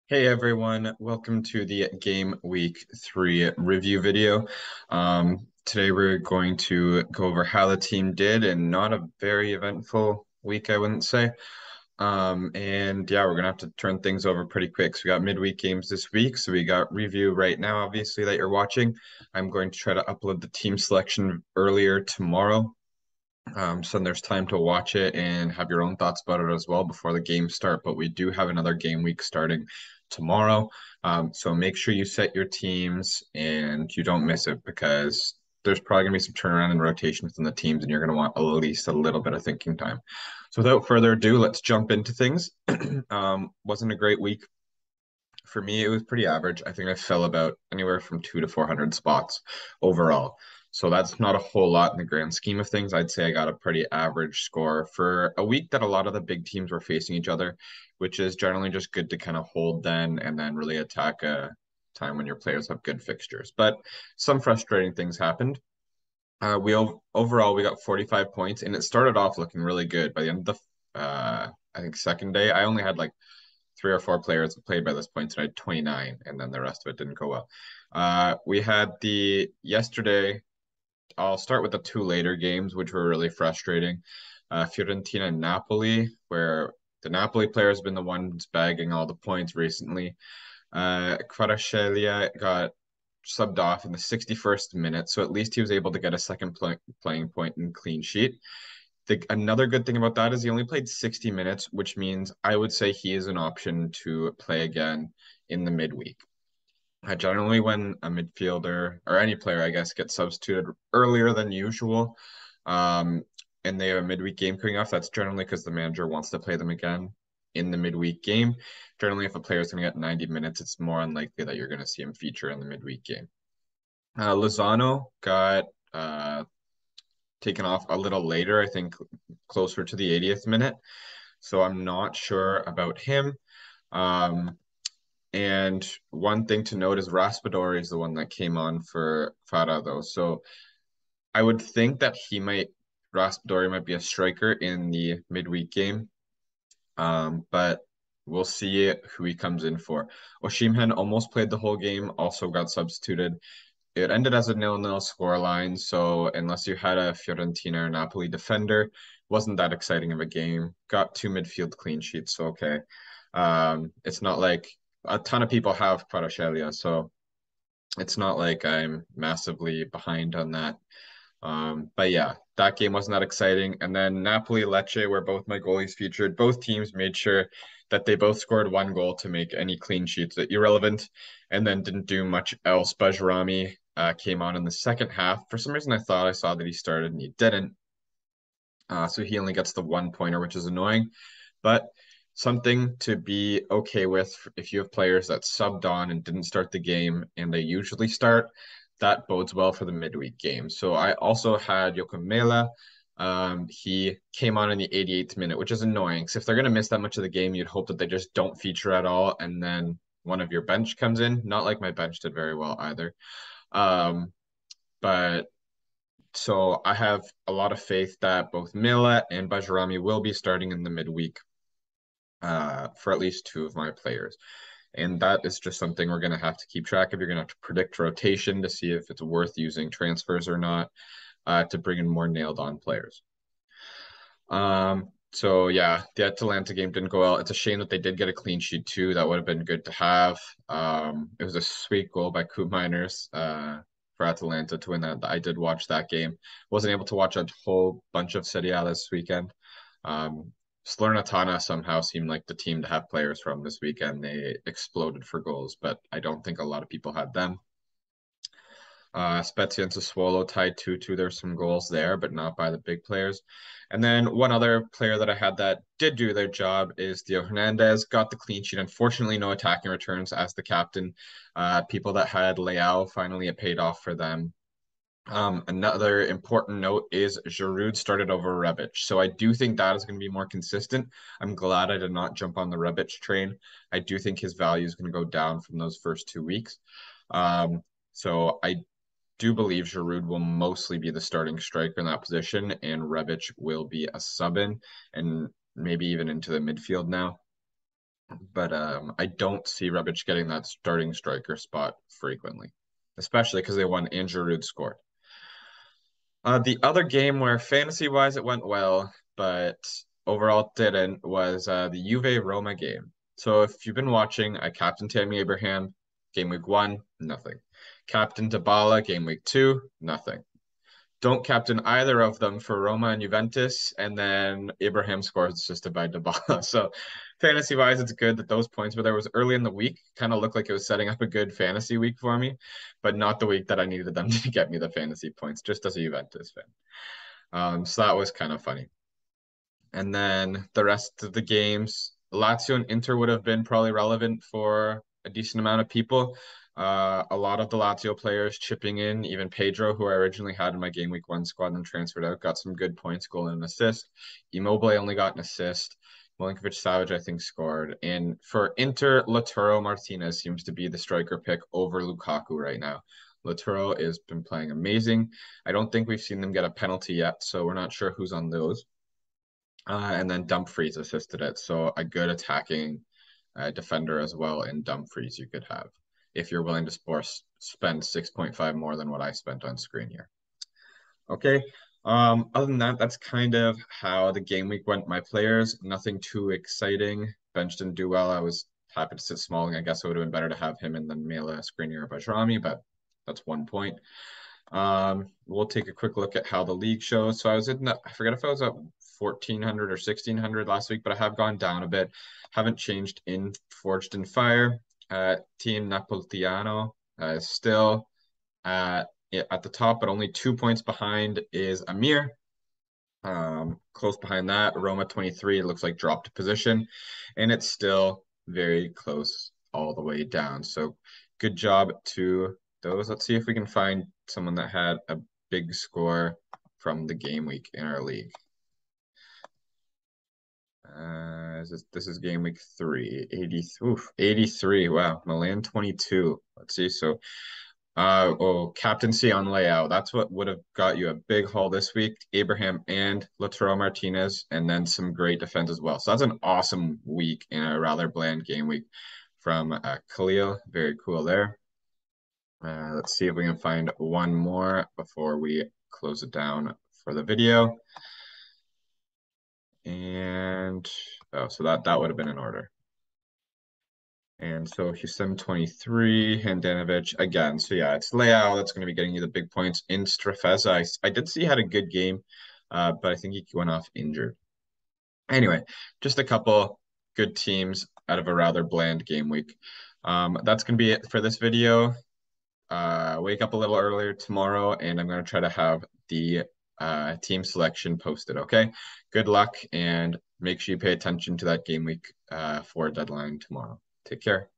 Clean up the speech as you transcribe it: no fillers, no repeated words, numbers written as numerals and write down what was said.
Hey everyone, welcome to the Game Week 3 review video. Today we're going to go over how the team did and not a very eventful week, I wouldn't say. And yeah, we're gonna have to turn things over pretty quick. So we got midweek games this week. So we got review right now, obviously, that you're watching. I'm going to try to upload the team selection earlier tomorrow. So then there's time to watch it and have your own thoughts about it as well before the games start. But we do have another game week starting tomorrow. So make sure you set your teams and you don't miss it because there's probably going to be some turnaround and rotation within the teams, and you're going to want at least a little bit of thinking time. So without further ado, let's jump into things. Wasn't a great week. For me, it was pretty average. I think I fell about anywhere from 200 to 400 spots overall. So that's not a whole lot in the grand scheme of things. I'd say I got a pretty average score for a week that a lot of the big teams were facing each other, which is generally just good to kind of hold then and then really attack a time when your players have good fixtures. But some frustrating things happened. Overall we got 45 points, and it started off looking really good. By the end of the I think second day, I only had like three or four players that played by this point, so I had 29, and then the rest of it didn't go well. We had the yesterday. I'll start with the two later games, which were really frustrating. Fiorentina and Napoli, where the Napoli player has been the ones bagging all the points recently. Kvaratskhelia got subbed off in the 61st minute, so at least he was able to get a second playing point and clean sheet. Another good thing about that is he only played 60 minutes, which means I would say he is an option to play again in the midweek. Generally, when a midfielder or any player, I guess, gets substituted earlier than usual, um, and they have a midweek game coming off, that's generally because the manager wants to play them again in the midweek game. Generally, if a player is going to get 90 minutes, it's more unlikely that you're going to see him feature in the midweek game. Lozano got taken off a little later, I think closer to the 80th minute. So I'm not sure about him. Um, and one thing to note is Raspadori is the one that came on for Farah, though. So I would think that Raspadori might be a striker in the midweek game. But we'll see who he comes in for. Osimhen almost played the whole game, also got substituted. It ended as a 0-0 scoreline, so unless you had a Fiorentina or Napoli defender, wasn't that exciting of a game. Got two midfield clean sheets, so okay. It's not like a ton of people have Kvaratskhelia, so it's not like I'm massively behind on that. But yeah, that game wasn't that exciting. And then Napoli Lecce, where both my goalies featured, both teams made sure that they both scored one goal to make any clean sheets irrelevant, and then didn't do much else. Bajrami came on in the second half. For some reason, I thought I saw that he started and he didn't. So he only gets the one pointer, which is annoying, but something to be okay with if you have players that subbed on and didn't start the game and they usually start. That bodes well for the midweek game. So I also had Joachim Mela. He came on in the 88th minute, which is annoying. So if they're going to miss that much of the game, you'd hope that they just don't feature at all, and then one of your bench comes in. Not like my bench did very well either. Um, but so I have a lot of faith that both Mila and Bajrami will be starting in the midweek for at least two of my players. And that is just something we're going to have to keep track of. You're going to have to predict rotation to see if it's worth using transfers or not to bring in more nailed on players. So yeah, the Atalanta game didn't go well. It's a shame that they did get a clean sheet too. That would have been good to have. It was a sweet goal by Coop Miners for Atalanta to win that. I did watch that game. Wasn't able to watch a whole bunch of Serie A this weekend. Salernitana somehow seemed like the team to have players from this weekend. They exploded for goals, but I don't think a lot of people had them. Spezia and Sassuolo tied 2-2. There's some goals there, but not by the big players. And then one other player that I had that did do their job is Theo Hernandez, got the clean sheet. Unfortunately, no attacking returns as the captain. People that had Leao, finally it paid off for them. Another important note is Giroud started over Rebic. So I do think that is going to be more consistent. I'm glad I did not jump on the Rebic train. I do think his value is going to go down from those first 2 weeks. So I do believe Giroud will mostly be the starting striker in that position, and Rebic will be a sub in and maybe even into the midfield now. But I don't see Rebic getting that starting striker spot frequently, especially because they won and Giroud scored. The other game where fantasy-wise it went well, but overall it didn't, was the Juve Roma game. So if you've been watching, I captained Tammy Abraham, game week 1, nothing. Captain Dybala, game week 2, nothing. Don't captain either of them for Roma and Juventus, and then Abraham scores assisted by Dybala. So fantasy wise, it's good that those points were there. Was early in the week, kind of looked like it was setting up a good fantasy week for me, but not the week that I needed them to get me the fantasy points, just as a Juventus fan. So that was kind of funny. And then the rest of the games, Lazio and Inter would have been probably relevant for a decent amount of people. A lot of the Lazio players chipping in, even Pedro, who I originally had in my game week 1 squad and transferred out, got some good points, goal and an assist. Immobile only got an assist. Milinkovic Savic, I think, scored. And for Inter, Lautaro Martinez seems to be the striker pick over Lukaku right now. Lautaro has been playing amazing. I don't think we've seen them get a penalty yet, so we're not sure who's on those. And then Dumfries assisted it. So a good attacking defender as well in Dumfries you could have if you're willing to spend 6.5 more than what I spent on screen here. Okay. Other than that, that's kind of how the game week went. My players, nothing too exciting. Bench didn't do well. I was happy to sit Smalling. I guess it would have been better to have him in the Mela, Skriniar, or Bajrami, but that's 1 point. We'll take a quick look at how the league shows. So I was in the, I forget if I was at 1400 or 1600 last week, but I have gone down a bit. Haven't changed in Forged in Fire. Team Napolitano still at the top, but only 2 points behind is Amir. Close behind that, Roma 23 looks like dropped a position, and it's still very close all the way down. So good job to those. Let's see if we can find someone that had a big score from the game week in our league. This is game week 3, 83. Wow, Milan 22. Let's see. So captaincy on layout. That's what would have got you a big haul this week. Abraham and Lautaro Martinez, and then some great defense as well. So that's an awesome week in a rather bland game week from Khalil. Very cool there. Let's see if we can find one more before we close it down for the video. And so that would have been in order. And so Hussein 23, Handanovic again. So yeah, it's Leao that's going to be getting you the big points. In Strefeza, I did see he had a good game, but I think he went off injured. Anyway, just a couple good teams out of a rather bland game week. That's going to be it for this video. Wake up a little earlier tomorrow, and I'm going to try to have the team selection posted. Okay, good luck, and make sure you pay attention to that game week for deadline tomorrow. Take care.